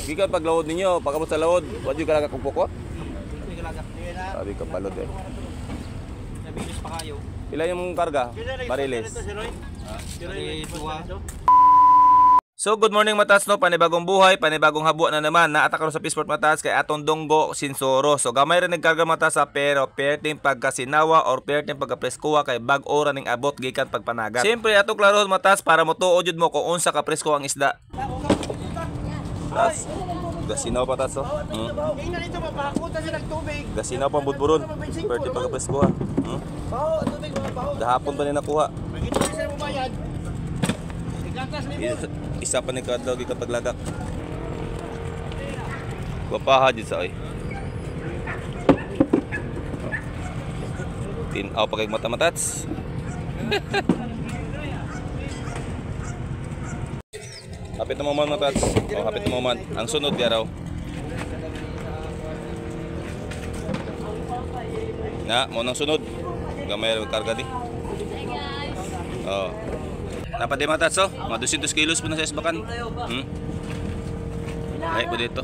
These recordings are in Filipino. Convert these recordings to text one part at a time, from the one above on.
Gikan pag lawod ninyo, pagabot sa lawod, wad yung kalagak kong pukot? Hindi kalagak. Sabi ka balod eh. Nabilis pa kayo. Pila yung karga? Bariles. So good morning matas no, panibagong buhay, panibagong habo na naman. Naatak sa Peaceport matas kay atong Donggo Sinsoro. So gamay rin nagkarga matas sa pero perting pagkasinawa or perting pagkapreskuha kay bag ora ning abot gikan pagpanagat. Siyempre atong klaro matas para motuod jud mo kung unsa ka presko ang isda. Tas gasinaw pa tas oh. Ina dito mapakuta sa nagtubig. Gasinaw pa budburon. Perting pagkapreskuha. Baho, tubig mga baho. Gahapon pa ni nakuha. Magito sa bumayad. Igatas nimo. Isa pa ni kadlaw gi kapag lagak. Wapaha jud sa oy. Tinaw pa kay mata-matats. Hapit na moment matats. Oh, hapit na moment. Ang sunod di araw. Na, mo nang sunod. Gamay ra karga di. Oh. Dapat di matats oh, mga 200 kilos po na sa isbakan. Ay po dito.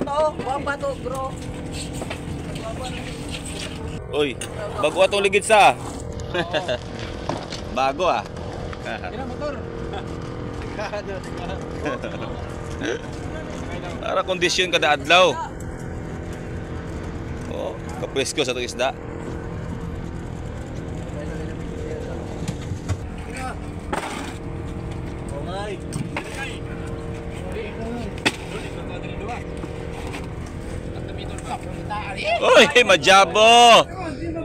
To, baba to, bro. Uy, bago atong ligid sa. Bago ah. Kira motor. Para kondisyon kada adlaw. Oh, kapresko sa itong isda. Uy, majabo!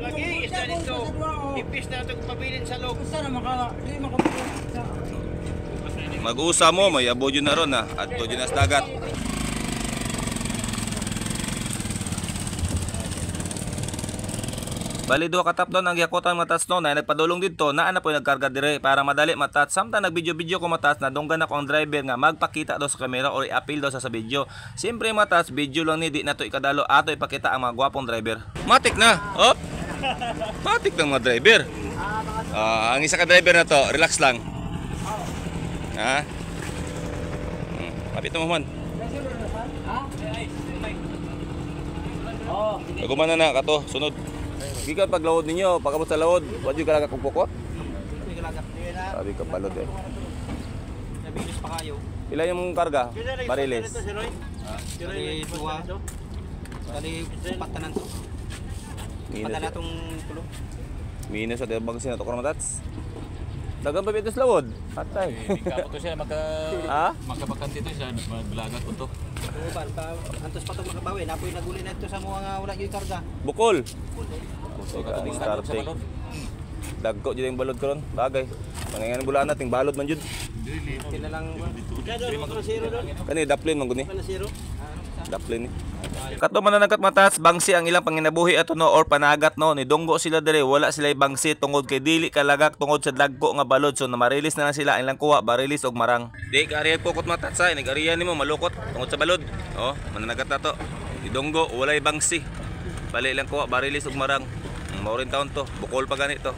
Lagi, isa dito. Ipis na ito pabilin sa loob. Mag-usa mo, may abo yun na ron ha. At to yun na sa dagat. Bali duha ka top down ang yakutan matats no na nagpadulong dito naa na po nagkarga dire para madali matats. Samtang nag-video ko matats na donggan ako ang driver nga magpakita daw sa camera or i-appeal daw sa video. Siyempre matats video lang ni di na to ikadalo ato ipakita ang mga gwapong driver. Matik na. Op. Matik ng mga driver. Ang isa ka driver na to, relax lang. Ha? Kapit mo man. Pagumana na kato, sunod. Gikan pag lawod ninyo, pagabot sa lawod, wad yung kalagak kong pukot? Hindi kalagak. Sabi ka balod eh. Nabilis pa kayo. Pila yung karga? Bariles. Kali dua. Kali upat tanan to. Padala tong tulo. Minus at bang sinato ko matats. Dagan pa bitos lawod. Patay. Ikaw to siya magkabakante to siya magbalagat po to. Oo ba, antos pa to makabawi. Napoy naguli na ito sa mga wala yung karga. Bukol. Ikaw Ikaw starting. Dagko jud yung balod karon. Bagay. Mangingan bulan nating balod man jud. Kina lang. Kado mo zero doon. Kani daplin man guni. Kani zero. Daplin ni. Kato man na matas bangsi ang ilang panginabuhi ato no or panagat no ni donggo sila dire wala sila bangsi tungod kay dili kalagak tungod sa dagko nga balod so na marilis na lang sila ilang kuha barilis og marang. Di ka ariya pukot matats ay nag-ariya nimo malukot tungod sa balod. Oh, mananagat na to. Ni donggo walay bangsi. Bali lang kuha barilis og marang. Mao rin taon to. Bukol pa gani to.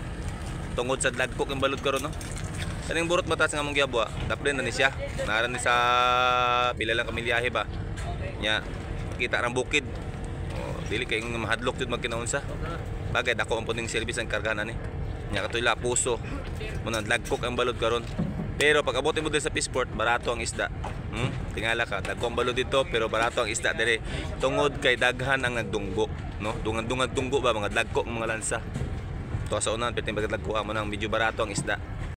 Tungod sa dagko ang balod karon no. Kaning burot matas nga mong giabwa. Daplin na ni siya. Naran ni sa pila lang kamilyahe ba. Nya kita rang bukid. Oh, dili kay mahadlok jud magkinaunsa. Bagay dako ang puning service ang kargahan ani. Nya katoy la puso. Munang dagkok ang balod karon. Pero pag abot mo sa Peaceport, barato ang isda. Tingala ka, dagko ang balod dito pero barato ang isda dire. Tungod kay daghan ang nagdunggo, no? Dungan-dungan dunggo ba mga dagko mga lansa. To sa unan perting bagad nagkuha mo ng medyo barato ang isda.